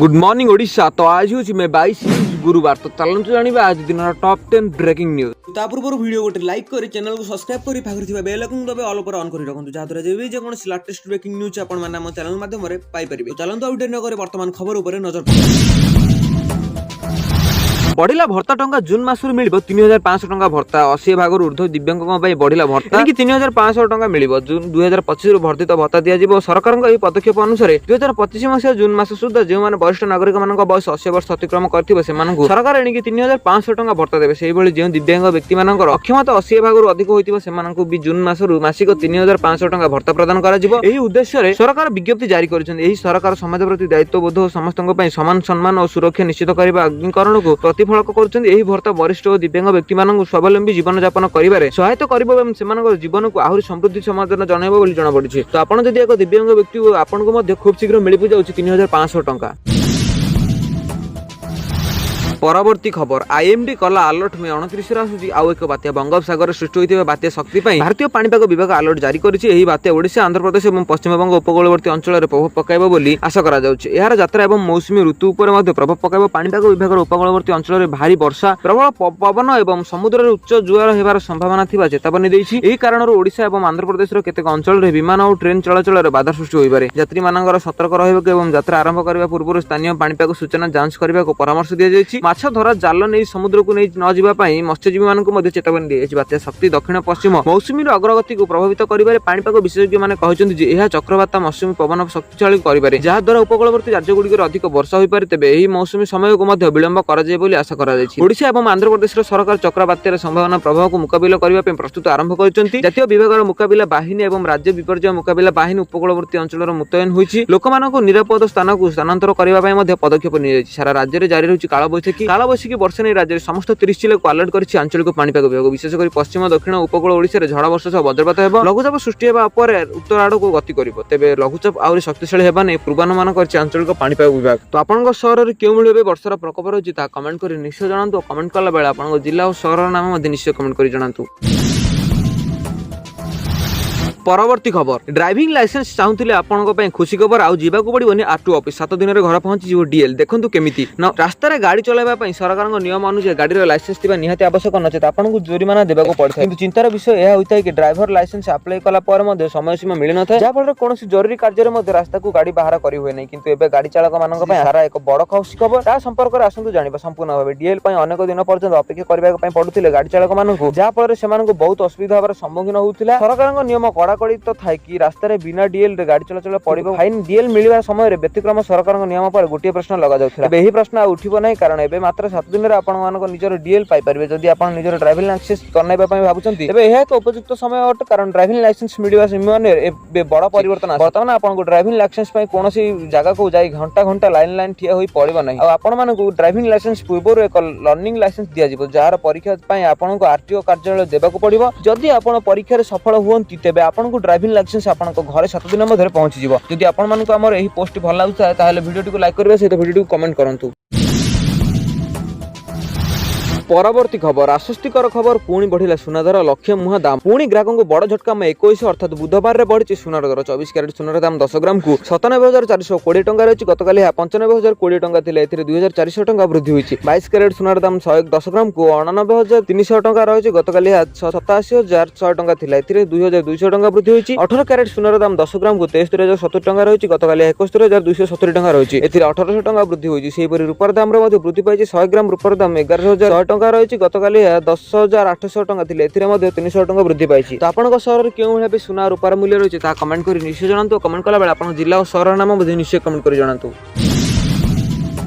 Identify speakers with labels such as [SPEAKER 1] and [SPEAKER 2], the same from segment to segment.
[SPEAKER 1] Good morning Odisha. तो आज हूँ मैं 22 गुरुवार। तो चलते जानिबा आज दिन टॉप 10 ब्रेकिंग न्यूज। ता पूर्व वीडियो गोटे लाइक करी चैनल को सब्सक्राइब करी पाखरे थिबा बेल आइकन दबे ऑल पर ऑन करी रखंतु जाद्वारा जेबे जे कोन लेटेस्ट ब्रेकिंग न्यूज आपण माने हम चैनल माध्यम रे पाई परिबे। चलंतु आ वीडियो न करे वर्तमान खबर ऊपर नजर पकाउ। बढ़िला भत्ता टंका जून मासरू मिलिबो 3500 टंका भत्ता 80 भागରୁ ऊर्ध्व दिव्यांगଙ୍କ ପାଇଁ बढ़िला भत्ता कि 3500 टंका मिलिबो। जून 2025 रु वर्धित भत्ता दिया जिवो। सरकारଙ୍କ ଏହି पदक्षेप अनुसार 2025 मसिया जून मास सुद्धा जे माने वरिष्ठ नागरिक मानक बयस 80 वर्ष अतिक्रम करथिबो सेमानଙ୍କୁ सरकार एणिकी 3500 टंका भत्ता देबे। सेही भली जे दिव्यांग व्यक्ति मानकर अक्षमता 80 भागରୁ अधिक होइतिबो सेमानଙ୍କୁ भी जून मासरू मासिक 3500 टंका भत्ता प्रदान करा जिवो। एही उद्देश्य रे सरकार विज्ञप्ति जारी करिसथि। एही सरकार समाज प्रति दायित्वबोध और समस्तଙ୍କ ପାଇଁ समान सम्मान और सुरक्षा निश्चित करबा अंगीकरण को प्रतिफलक करुछथि। एही भत्ता वरिष्ठ और दिव्यांग व्यक्ति मानक स्वावलंबी जीवन यापन करिबारे सहायता करिबो एवं सेमानक जीवन को आहुरी समृद्धि समाधान जणाइबो बोली जणा पडिछि। तो आपण जदि एक दिव्यांग व्यक्ति आपन को मध्ये खूब शीघ्र मिलि जाउछि 3500 टंका। परवर्ती खबर आईएमडी कला अलर्ट में 29 आसुची आउ एक बात्या बंगोपसागर सृष्टि होइतिबा बात्या शक्ति पई भारतीय पाणीपाग विभाग अलर्ट जारी करिछि। एही बात्या ओडिशा आंध्र प्रदेश एवं पश्चिम बंग उपकूलवर्ती अंचल रे प्रभाव पकाइबो बोली आशा करा जाउछि। एहार यात्रा एवं मौसुमी ऋतु उपर मध्ये प्रभाव पकाइबो। पाणीपाग विभाग उपकूलवर्ती अंचल रे भारी वर्षा प्रबल पवन एवं समुद्र रे उच्च जुआर हेबार संभावना थिबा चेतावनी दैछि। एही कारणରୁ ओडिशा एवं आंध्र प्रदेश रो केतेक अंचल रे विमान और ट्रेन चलाचल रे बाधा सृष्टि होइबारे यात्री मानकर सतर्क रहबाक एवं यात्रा आरंभ करबा पूर्व स्थानीय पाणीपाग सूचना जांच करबा को परामर्श दिया जाइछि। माछ धरा जाल नहीं समुद्र को नहीं न जीवा पई मत्स्यजीवी मानक मध्ये चेतावनी दिया। बात्या शक्ति दक्षिण पश्चिम मौसुमी अग्रगति को प्रभावित करिबारे पाणीपाग विशेषज्ञ माने कहउछन्ति जे एहा चक्रवात मौसुमी पवन शक्तिशाली करिबारे जहा द्वारा उपकूलवर्ती राज्य गुडी रे अधिक वर्षा होई पारे। तेबे एही मौसुमी समय को मध्ये विलंब करा जाय बोली आशा करा जायछि। ओडिशा एवं आंध्र प्रदेश रो सरकार चक्रवातर संभावना प्रभाव को मुकाबिला करिबा पे प्रस्तुत आरंभ करिसथि। जातीय विभाग रो मुकाबिला बाहिनी एवं राज्य विपर्यय मुकाबिला बाहिनी उपकूलवर्ती अंचल रो मुतयन होइछि। लोकमानक निरापद स्थान को स्थानांतर करिबा पय मध्ये पदक्षेप नि जायछि। सारा राज्य रे जारी रहउछि कालबैशाखी वर्षा नै राज्य रे समस्त 30 जिला को अलर्ट करिछि आंचलिक पाणीपाग विभाग। विशेषकर पश्चिम दक्षिण उपकूल ओडिशा रे झड़ वर्षा सह वज्रपात हेबो। लघुचाप सृष्टि हेबा पर उत्तर आड़ को गति करिवो। तेबे लघुचाप आउरी शक्तिशाली हेबा नै पूर्वानुमान करिछि आंचलिक पाणीपाग विभाग। तो आपनक शहर रे केउ मिलबे वर्षार प्रकोप रहउछि ता कमेंट करि निश्चय जणांतु। कमेंट कला बेला आपनक जिल्ला और शहर नाम मध्ये निश्चय कमेंट करि जणांतु। परवर्ती खबर ड्राइविंग लाइसेंस चाहूले आपण खुशी खबर आउ जीवाकू पड़ोनी आरटीओ ऑफिस 7 दिन में घर पहुंची डीएल देखु केमी रास्तार गाड़ी चलाइबा सरकार नियम अनुसार गाड़ी लाइसेंस थी निहाती आवश्यक नचेत आपको जोरिमाना देवाक पड़ता है। चिंतार विषय यह होता है कि ड्राइवर लाइसेंस अप्लाई कला समय सीमा मिल न था जहाँफल कौन जरूरी कार्य रास्ता को गाड़ी बाहर करें किंतु एबे गाड़ी चालक मान सारा एक बड़ खुशी खबर ता संपर्क में आसतु जाना संपूर्ण भाव डीएल अनेक दिन पर्यंत अपेक्षा करने पड़ुते गाड़ी चालक मान जहाँफल से बहुत असुविधा होकर सम्मुखीन होता। सरकार नियम कड़ाकड़ी तो था कि रास्तार बिना डीएल रे गाड़ी चलाचल पड़ो फाइन डीएल मिलवा समय व्यतिक्रम सरकार नियम पर गोटे प्रश्न लगा जाउथिला। एही प्रश्न उठिबो नै कारण एबे मात्र 7 दिन रे आपण मानको निजर डीएल पाई परिबे। जदि आपण निजर ड्राइविंग लाइसेंस करनाइबा पई भाबुचंती एबे एहा एक उपयुक्त समय अट कारण ड्राइविंग लाइसेंस मिलवा समय एबे बड़ परिवर्तन वर्तमान आपण को ड्राइविंग लाइसेंस पई कोनोसी जगह को जाई घंटा घंटा लाइन ठिया होई पड़िबो नै। आ आपण मानको ड्राइविंग लाइसेंस पूर्व एक लर्निंग लाइसेंस दिया जिवो जार परीक्षा पई आपण को आरटीओ कार्यालय देबाको पड़िबो। जदि आपण परीक्षा रे सफल हुवंती तेबे आपण को ड्राइविंग लाइसेंस आपण को घरे 7 दिन मध्य पहुंची जिवो। जदि आपण मानको हमर एही पोस्ट भल लागुता ताले वीडियो को लाइक करबे सहित वीडियो को कमेंट करंतु। परवर्ती खबर आश्वस्तिकर खबर पुणी बढ़िला सुना दर लक्ष्य मुहा दाम पुणी ग्राहकों को बड़ झटका में 21 अर्थात बुधवार रे बढ़ी सुनार दर 24 कैरेट सुनार दाम 10 ग्राम को 97,420 टंका रही। गतकाली 95,020 टंका थिले एथिरे 2,400 टंका वृद्धि होईछि। 22 कैरेट सुनार दाम 110 ग्राम को 99,300 टंका रही। गतकाली 87,100 टंका थिले एथिरे 2,200 टंका वृद्धि होईछि। 18 कैरेट सुनार दाम 10 ग्राम को 73,070 टंका रही। गतकाली 71,270 टंका रही। एथिरे 1800 टंका वृद्धि होईछि। सेहि परि रूपार दाम रे मध्ये वृद्धि पाइछि। 100 ग्राम रूपार दाम 11,100 टंका रही। गतकाली 10,800 टंका थिले एथिरे मध्ये 300 टंका वृद्धि पाइछि। तो आपनक शहर रे केउ भाबे सुना रूपार मूल्य रही ता कमेंट करि निश्चय जणांतु। कमेंट कला बेला आपन जिल्ला और शहर नाम मध्ये निश्चय कमेंट करि जणांतु।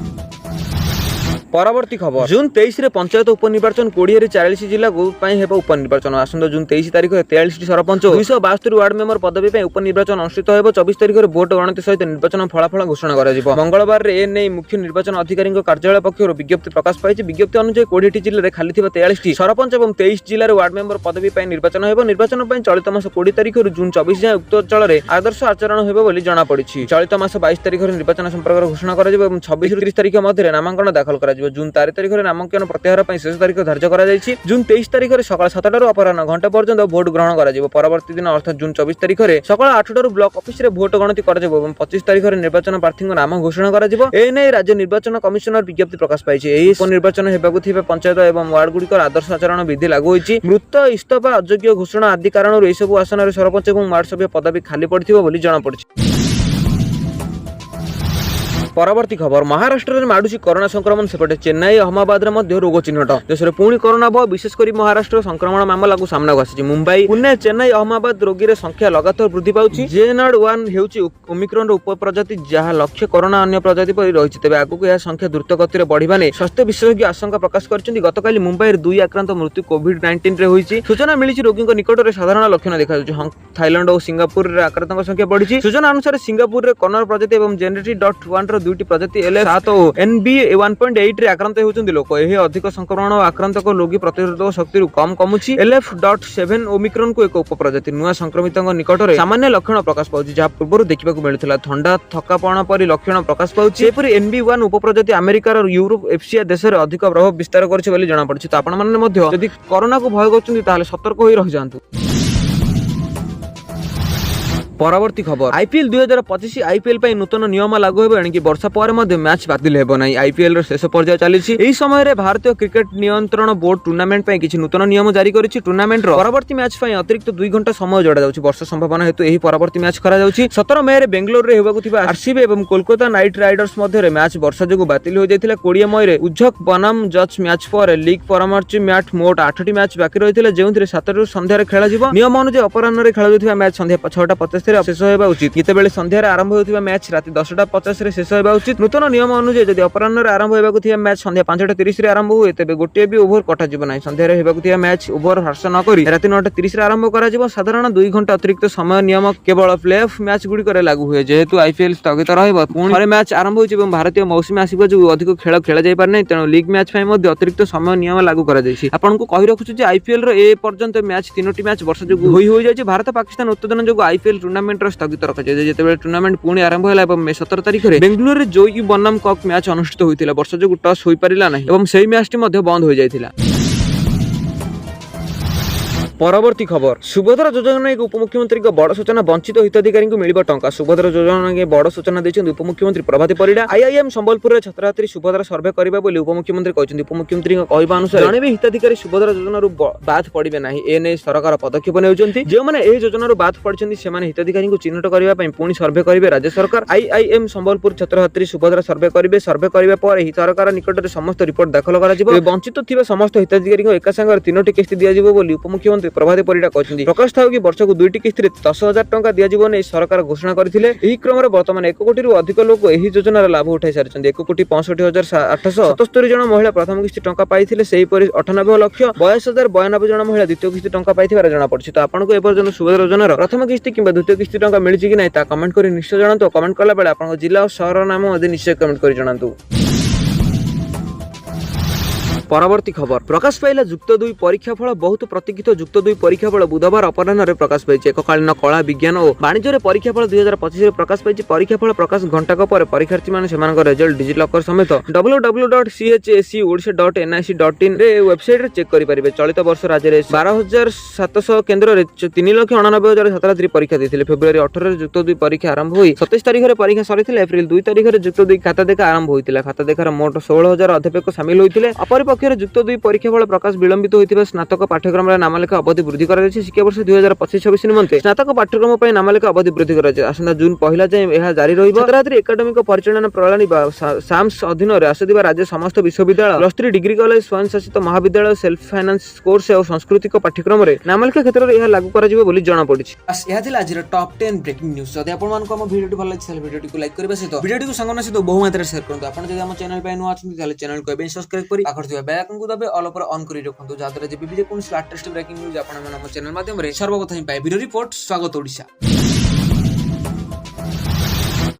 [SPEAKER 1] परवर्ती खबर जून 23 रे पंचायत उपनिर्वाचन 20 रे 40 जिला को पई हेबो उपनिर्वाचन। आसंद जून 23 तारिख रे 43 टी सरपंच 272 वार्ड मेंबर पदवी पई उपनिर्वाचन अनुष्ठित हेबो। 24 तारिख रे वोट गणति सहित निर्वाचन फलाफल घोषणा करा जिवो। मंगलवार रे ए नै मुख्य निर्वाचन अधिकारी कार्यालय पक्षर विज्ञप्ति प्रकाश पाइछि। विज्ञप्ति अनुसार 20 टी जिल्ला रे खाली थिबा 43 टी सरपंच एवं 23 जिल्ला रे वार्ड मेंबर पदवी पई निर्वाचन हेबो। निर्वाचन पई चलित मास 20 तारिख रे जून 24 जाय उक्त अञ्चल रे आदर्श आचरण हेबो बोली जणा पड़िछि। चलित मास 22 तारिख रे निर्वाचन संपर्क घोषणा करा जिवो एवं 26 ରୁ 30 तारिख मध्ये नामांकन दाखल करा जिवो। জুন 3 তারিখରେ ନାମାଙ୍କନ ପ୍ରତ୍ୟାହାର ପାଇଁ ଶେଷ ତାରିଖ ଧାର୍ଯ୍ୟ କରାଯାଇଛି। ଜୁନ 23 ତାରିଖରେ ସକାଳ 7ଟାରୁ ଅପରାହ୍ନ ଘଣ୍ଟା ପର୍ଯ୍ୟନ୍ତ ଭୋଟ ଗ୍ରହଣ କରାଯିବ। ପରବର୍ତ୍ତୀ ଦିନ ଅର୍ଥାତ୍ ଜୁନ 24 ତାରିଖରେ ସକାଳ 8ଟାରୁ ବ୍ଲକ ଅଫିସରେ ଭୋଟ ଗଣତି କରାଯିବ ଏବଂ 25 ତାରିଖରେ ନିର୍ବାଚନ ପ୍ରାର୍ଥୀଙ୍କ ନାମ ଘୋଷଣା କରାଯିବ। ଏନେଇ ରାଜ୍ୟ ନିର୍ବାଚନ କମିଶନର ବିଜ୍ଞପ୍ତି ପ୍ରକାଶ ପାଇଛି। ଏହି ଉପନିର୍ବାଚନ ହେବାକୁ ଥିବା ପଞ୍ଚାୟତ ଏବଂ ୱାର୍ଡଗୁଡ଼ିକର ଆଦର୍ଶ ଆଚରଣ ବିଧି ଲାଗୁ ହୋଇଛି। ମୃତ, ଇସ୍ତଫା, ଅଯୋଗ୍ୟ ଘୋଷଣା ଆଦି କାରଣରୁ ଏହିସବୁ ଆସନରେ ସରପଞ୍ଚ ଏବଂ ୱାର୍ଡ ସଭ୍ୟ ପଦବୀ ଖାଲି ପଡ଼ିଥିବ ବୋଲି ଜଣାପଡ଼ିଛି। ପରବର୍ତ୍ତୀ ଖବର, ମହାରାଷ୍ଟ୍ରରେ ମାଡୁଛି କରୋନା ସଂକ୍ରମଣ। ସେପଟେ ଚେନ୍ନାଇ, ଅହମ୍ମଦାବାଦରେ ମଧ୍ୟ ରୋଗ ଚିହ୍ନଟ। ଦେଶରେ ପୁଣି କରୋନା ଭୟ, ବିଶେଷ କରି ମହାରାଷ୍ଟ୍ର ସଂକ୍ରମଣ ମାମଲାକୁ ସାମ୍ନାକୁ ଆସିଛି। ମୁମ୍ବାଇ, ପୁନେ, ଚେନ୍ନାଇ, ଅହମ୍ମଦାବାଦ ରୋଗୀର ସଂଖ୍ୟା ଲଗାତାର ବୃଦ୍ଧି ପାଉଛି। JN.1 ହେଉଛି ଓମିକ୍ରନର ଉପପ୍ରଜାତି, ଯାହା ଲକ୍ଷ୍ୟ କରୋନା ଅନ୍ୟ ପ୍ରଜାତି ପରି ରହିଛି। ତେବେ ଆଗକୁ ଏହା ସଂଖ୍ୟା ଦ୍ରୁତ ଗତିରେ ବଢିବା ନେଇ ସ୍ୱାସ୍ଥ୍ୟ ବିଶେଷଜ୍ଞ ଆଶଙ୍କା ପ୍ରକାଶ କରିଛନ୍ତି। ଗତକାଲି ମୁମ୍ବାଇରେ 2 ଆକ୍ରାନ୍ତ ମୃତ୍ୟୁ କୋଭିଡ-19ରେ ହୋଇଛି। ସୂଚନା ମିଳିଛି ରୋଗୀଙ୍କ ନିକଟରେ ସାଧାରଣ ଲକ୍ଷଣ ଦେଖାଯାଉଛି। ଥାଇଲାଣ୍ଡ ଓ ସିଙ୍ଗାପୁରରେ ଆକ୍ରାନ୍ତଙ୍କ ସଂଖ୍ୟା ବଢିଛି। ସୂଚନା ଅନୁସାରେ ସିଙ୍ଗାପୁରରେ କନର ପ୍ରଜାତି ଏବଂ JN.1 ର 2ଟି ପ୍ରଜାତି LF7 ଓ NB1.8 ରେ ଆକ୍ରାନ୍ତ ହେଉଛନ୍ତି ଲୋକ। ଏହି ଅଧିକ ସଂକ୍ରମଣ ଓ ଆକ୍ରାନ୍ତକ ରୋଗୀ ପ୍ରତିରୋଧକ ଶକ୍ତିରୁ କମୁଛି। LF.7 ଓମିକ୍ରନକୁ ଏକ ଉପପ୍ରଜାତି। ନୂଆ ସଂକ୍ରମିତଙ୍କ ନିକଟରେ ସାମାନ୍ୟ ଲକ୍ଷଣ ପ୍ରକାଶ ପାଉଛି, ଯାହା ପୂର୍ବରୁ ଦେଖିବାକୁ ମିଳୁଥିଲା। ଥଣ୍ଡା, ଥକାପଣ ପରି ଲକ୍ଷଣ ପ୍ରକାଶ ପାଉଛି। ସେପରି NB1 ଉପପ୍ରଜାତି ଆମେରିକାର ୟୁରୋପ, ଏସିଆ ଦେଶରେ ଅଧିକ ପ୍ରଭାବ ବିସ୍ତାର କରିଛି ବୋଲି ଜଣାପଡ଼ିଛି। ତ ଆପଣମାନେ ମଧ୍ୟ ଯଦି କରୋନାକୁ ଭୟ କରୁଛନ୍ତି ତାହେଲେ ସତର୍କ ହୋଇ ରହିଯାଆନ୍ତୁ। ପରବର୍ତ୍ତୀ ଖବର, IPL 2025 IPL ପାଇଁ ନୂତନ ନିୟମ ଲାଗୁ ହେବ। ଏଣିକି ବର୍ଷା ପରେ ମଧ୍ୟ ମ୍ୟାଚ୍ ବାତିଲ ହେବ ନାହିଁ। IPL ର ଶେଷ ପର୍ଯ୍ୟାୟ ଚାଲିଛି। ଏହି ସମୟରେ ଭାରତୀୟ କ୍ରିକେଟ ନିୟନ୍ତ୍ରଣ ବୋର୍ଡ ଟୁର୍ଣ୍ଣାମେଣ୍ଟ ପାଇଁ କିଛି ନୂତନ ନିୟମ ଜାରି କରିଛି। ଟୁର୍ଣ୍ଣାମେଣ୍ଟର ପରବର୍ତ୍ତୀ ମ୍ୟାଚ୍ ପାଇଁ ଅତିରିକ୍ତ 2 ଘଣ୍ଟା ସମୟ ଯୋଡ଼ାଯାଉଛି। ବର୍ଷା ସମ୍ଭାବନା ହେତୁ ଏହି ପରବର୍ତ୍ତୀ ମ୍ୟାଚ୍ କରାଯାଉଛି। 17 ମେରେ ବେଙ୍ଗାଲୁରୁରେ ହେବାକୁ ଥିବା RCB ଏବଂ କୋଲକାତା ନାଇଟ୍ ରାଇଡର୍ସ ମଧ୍ୟରେ ମ୍ୟାଚ୍ ବର୍ଷା ଯୋଗୁଁ ବାତିଲ ହୋଇଯାଇଥିଲା। 20 ମେରେ ଉଝକ ବନାମ ଜଜ୍ ମ୍ୟାଚ୍ ପରେ ଲିଗ୍ ପରାମର୍ଶ ମ୍ୟାଚ୍ ମୋଟ 8ଟି ମ୍ୟାଚ୍ ବାକି ରହିଥିଲା, ଯେଉଁଥିରେ 7ରୁ ସନ୍ଧ୍ୟାରେ ଖେଳାଯିବ। ନିୟମ ଅନୁଯାୟୀ ଅପରାହ୍ନରେ ଖେଳାଯାଉଥିବା ମ୍ୟାଚ୍ ସନ୍ଧ୍ୟା 6:50 ଶେଷ ହେବା ଉଚିତ। ଯେତେବେଳେ ସନ୍ଧ୍ୟାରେ ଆରମ୍ଭ ହେଉଥିବା ମ୍ୟାଚ୍ ରାତି 10:50 ଶେଷ ହେବା ଉଚିତ। ନୂତନ ନିୟମ ଅନୁଯାୟୀ ଯଦି ଅପରାହ୍ନରେ ଆରମ୍ଭ ହେବାକୁ ଥିବା ମ୍ୟାଚ୍ ସନ୍ଧ୍ୟା 5:30 ଆରମ୍ଭ ହୁଏ, ତେବେ ଗୋଟିଏ ବି ଓଭର କଟାଯିବ ନାହିଁ। ସନ୍ଧ୍ୟାରେ ହେବାକୁ ଥିବା ମ୍ୟାଚ୍ ଓଭର ହ୍ରାସ ନ କରି ରାତି 9:30 ଆରମ୍ଭ କରାଯିବ। ସାଧାରଣ 2 ଘଣ୍ଟା ଅତିରିକ୍ତ ସମୟ ନିୟମ କେବଳ ପ୍ଲେ-ଅଫ୍ ମ୍ୟାଚ୍ ଗୁଡ଼ିକରେ ଲାଗୁ ହୁଏ। ଯେହେତୁ IPL ସ୍ଥଗିତ ରହିବ, ପୁଣି ଥରେ ମ୍ୟାଚ୍ ଆରମ୍ଭ ହୋଇଛି ଏବଂ ଭାରତୀୟ ମୌସୁମୀ ଆସିବା ଯୋଗୁଁ ଅଧିକ ଖେଳ ଖେଳାଯାଇପାରେ ନାହିଁ, ତେଣୁ ଲିଗ୍ ମ୍ୟାଚ୍ ପାଇଁ ମଧ୍ୟ ଅତିରିକ୍ତ ସମୟ ନିୟମ ଲାଗୁ କରାଯାଇଛି। ଆପଣଙ୍କୁ କହି ରଖୁଛୁ ଯେ IPL ର ଏ ପର୍ଯ୍ୟନ୍ତ ମ୍ୟାଚ୍ 3ଟି ମ୍ୟାଚ୍ ବର୍ଷା ଯୋଗୁଁ ହୋଇଯାଇଛି। ଭାରତ ପାକିସ୍ତାନ ଉତ୍ତେଜନା ଯୋଗୁଁ IPL ଟୁର୍ଣ୍ଣାମେଣ୍ଟର ସ୍ଥଗିତ ରଖାଯାଇଛି। ଯେତେବେଳେ ଟୁର୍ଣ୍ଣାମେଣ୍ଟ ପୁଣି ଆରମ୍ଭ ହେଲା ଏବଂ ମେ 17 ତାରିଖରେ ବେଙ୍ଗାଲୁରୁରେ ଜୋଇ ବନାମ କପ୍ ମ୍ୟାଚ୍ ଅନୁଷ୍ଠିତ ହୋଇଥିଲା, ବର୍ଷା ଯୋଗୁଁ ଟସ୍ ହୋଇପାରିଲା ନାହିଁ ଏବଂ ସେହି ମ୍ୟାଚ୍ଟି ମଧ୍ୟ ବନ୍ଦ ହୋଇଯାଇଥିଲା। ପରବର୍ତ୍ତୀ ଖବର, ସୁଭଦ୍ରା ଯୋଜନା ନେଇ ଉପମୁଖ୍ୟମନ୍ତ୍ରୀଙ୍କ ବଡ଼ ସୂଚନା। ବଞ୍ଚିତ ହିତାଧିକାରୀଙ୍କୁ ମିଳିବ ଟଙ୍କା। ସୁଭଦ୍ରା ଯୋଜନା ନେଇ ବଡ଼ ସୂଚନା ଦେଇଛନ୍ତି ଉପମୁଖ୍ୟମନ୍ତ୍ରୀ ପ୍ରଭାତୀ ପରିଡ଼ା। IIM ସମ୍ବଲପୁରରେ ଛାତ୍ରଛାତ୍ରୀ ସୁଭଦ୍ରା ସର୍ଭେ କରିବା ବୋଲି ଉପମୁଖ୍ୟମନ୍ତ୍ରୀ କହିଛନ୍ତି। ଉପମୁଖ୍ୟମନ୍ତ୍ରୀଙ୍କ କହିବା ଅନୁସାରେ ଜଣେ ବି ହିତାଧିକାରୀ ସୁଭଦ୍ରା ଯୋଜନାରୁ ବାଦ୍ ପଡ଼ିବେ ନାହିଁ। ଏ ନେଇ ସରକାର ପଦକ୍ଷେପ ନେଉଛନ୍ତି। ଯେଉଁମାନେ ଏହି ଯୋଜନାରୁ ବାଦ୍ ପଡ଼ିଛନ୍ତି ସେମାନେ ହିତାଧିକାରୀଙ୍କୁ ଚିହ୍ନଟ କରିବା ପାଇଁ ପୁଣି ସର୍ଭେ କରିବେ ରାଜ୍ୟ ସରକାର। IIM ସମ୍ବଲପୁର ଛାତ୍ରଛାତ୍ରୀ ସୁଭଦ୍ରା ସର୍ଭେ କରିବେ। ସର୍ଭେ କରିବା ପରେ ସରକାର ନିକଟରେ ସମସ୍ତ ରିପୋର୍ଟ ଦାଖଲ କରାଯିବ। ବଞ୍ଚିତ ଥିବା ସମସ୍ତ ହିତାଧିକାରୀଙ୍କୁ ଏକା ସାଙ୍ଗରେ 3ଟି କିସ୍ତି ଦିଆଯିବ ବୋଲି ଉପମୁଖ୍ୟମନ୍ତ୍ରୀ ପ୍ରଭାତୀ ପରିଡ଼ା କହିଛନ୍ତି। ପ୍ରକାଶ ଥାଉ କି ବର୍ଷକୁ 2ଟି କିସ୍ତିରେ 10,000 ଟଙ୍କା ଦିଆଯିବ ନେଇ ସରକାର ଘୋଷଣା କରିଥିଲେ। ଏହି କ୍ରମରେ ବର୍ତ୍ତମାନ 1 କୋଟିରୁ ଅଧିକ ଲୋକ ଏହି ଯୋଜନାର ଲାଭ ଉଠାଇ ସାରିଛନ୍ତି। 1,65,877 ଜଣ ମହିଳା ପ୍ରଥମ କିସ୍ତି ଟଙ୍କା ପାଇଥିଲେ। ସେହିପରି 98,62,092 ଜଣ ମହିଳା ଦ୍ୱିତୀୟ କିସ୍ତି ଟଙ୍କା ପାଇଥିବାର ଜଣାପଡ଼ିଛି। ତ ଆପଣଙ୍କୁ ଏପର୍ଯ୍ୟନ୍ତ ସୁଭଦ୍ରା ଯୋଜନାର ପ୍ରଥମ କିସ୍ତି କିମ୍ବା ଦ୍ୱିତୀୟ କିସ୍ତି ଟଙ୍କା ମିଳିଛି କି ନାହିଁ ତାହା କମେଣ୍ଟ କରି ନିଶ୍ଚୟ ଜଣାନ୍ତୁ। କମେଣ୍ଟ କଲା ବେଳେ ଆପଣଙ୍କ ଜିଲ୍ଲା ଓ ସହରର ନାମ ମଧ୍ୟ ନିଶ୍ଚୟ କମେଣ୍ଟ କରି ଜଣାନ୍ତୁ। ପରବର୍ତ୍ତୀ ଖବର, ପ୍ରକାଶ ପାଇଲା ଯୁକ୍ତ 2 ପରୀକ୍ଷା ଫଳ। ବହୁତ ପ୍ରତୀକ୍ଷିତ ଯୁକ୍ତ 2 ପରୀକ୍ଷା ଫଳ ବୁଧବାର ଅପରାହ୍ନରେ ପ୍ରକାଶ ପାଇଛି। ଏକକାଳୀନ କଳା, ବିଜ୍ଞାନ ଓ ବାଣିଜ୍ୟରେ ପରୀକ୍ଷା ଫଳ 2025ରେ ପ୍ରକାଶ ପାଇଛି। ପରୀକ୍ଷା ଫଳ ପ୍ରକାଶ ଘଣ୍ଟାକ ପରେ ପରୀକ୍ଷାର୍ଥୀମାନେ ସେମାନଙ୍କ ରେଜଲ୍ଟ ଡିଜିଲକର ସମେତ www.chsec.nic.in ରେ ୱେବସାଇଟରେ ଚେକ୍ କରିପାରିବେ। ଚଳିତ ବର୍ଷ ରାଜ୍ୟରେ 12,700 କେନ୍ଦ୍ରରେ 3,99,000 ଛାତ୍ରଛାତ୍ରୀ ପରୀକ୍ଷା ଦେଇଥିଲେ। ଫେବୃଆରୀ 18ରେ ଯୁକ୍ତ 2 ପରୀକ୍ଷା ଆରମ୍ଭ ହୋଇ 27 ତାରିଖରେ ପରୀକ୍ଷା ସରିଥିଲା। ଏପ୍ରିଲ 2 ତାରିଖରେ ଯୁକ୍ତ 2 ଖାତା ଦେଖା ଆରମ୍ଭ ହୋଇଥିଲା। ଖାତା ଦେଖାର ମୋଟ 16,000 ଅଧ୍ୟାପକ ସାମିଲ ହୋଇଥିଲେ। ଅପରପକ୍ଷରେ ଯୁକ୍ତ 2 ପରୀକ୍ଷା ଫଳ ପ୍ରକାଶ ବିଳମ୍ବିତ ହୋଇଥିବା ସ୍ନାତକ ପାଠ୍ୟକ୍ରମରେ ନାମଲେଖା ଅବଧି ବୃଦ୍ଧି କରାଯାଇଛି। ଶିକ୍ଷାବର୍ଷ 2025-26 ନିମନ୍ତେ ସ୍ନାତକ ପାଠ୍ୟକ୍ରମ ପାଇଁ ନାମଲେଖା ଅବଧି ବୃଦ୍ଧି କରାଯାଇଛି। ଆସନ୍ତା ଜୁନ 1 ଯାଏଁ ଏହା ଜାରି ରହିବ। ଛାତ୍ରଛାତ୍ରୀ ଏକାଡେମିକ ପରିଚାଳନା ପ୍ରଣାଳୀ ବା ସାମ୍ସ ଅଧୀନରେ ଆସୁଥିବା ରାଜ୍ୟ ସମସ୍ତ ବିଶ୍ୱବିଦ୍ୟାଳୟ, +3 ଡିଗ୍ରୀ କଲେଜ, ସ୍ୱୟଂଶାସିତ ମହାବିଦ୍ୟାଳୟ, ସେଲ୍ଫ ଫାଇନାନ୍ସ କୋର୍ସ ଓ ସାଂସ୍କୃତିକ ପାଠ୍ୟକ୍ରମରେ ନାମଲେଖା କ୍ଷେତ୍ରରେ ଏହା ଲାଗୁ କରାଯିବ ବୋଲି ଜଣାପଡ଼ିଛି। ଏହା ଥିଲା ଆଜିର ଟପ୍ 10 ବ୍ରେକିଂ ନ୍ୟୁଜ୍। ଯଦି ଆପଣମାନଙ୍କୁ ଆମ ଭିଡ଼ିଓଟି ଭଲ ଲାଗିଛି ତାହେଲେ ଭିଡ଼ିଓଟିକୁ ଲାଇକ୍ କରିବା ସହିତ ଭିଡ଼ିଓଟିକୁ ସାଙ୍ଗମାନଙ୍କ ସହିତ ବହୁ ମାତ୍ରାରେ ସେୟାର କରନ୍ତୁ। ଆପଣ ଯଦି ଆମ ଚ୍ୟାନେଲ ପାଇଁ ନୂଆ ଅଛନ୍ତି ତାହେଲେ ଚ୍ୟାନେଲକୁ ଏବେ ସବସ୍କ୍ରାଇବ କରି ପାଖରେ ଥିବା ବେଲ୍ ଆଇକନକୁ ଦବାଇ ଅଲ୍ ଉପରେ ଅନ୍ କରି ରଖନ୍ତୁ, ଯାହାଦ୍ୱାରା ଯେବେ ବି ଯେକୌଣସି ଲାଟେଷ୍ଟ ବ୍ରେକିଂ ନ୍ୟୁଜ୍ ଆପଣମାନେ ଆମ ଚ୍ୟାନେଲ ମାଧ୍ୟମରେ ସର୍ବପ୍ରଥମେ ପାଇବେ। ଭିଡ଼ିଓ ରିପୋର୍ଟ, ସ୍ୱାଗତ ଓଡ଼ିଶା।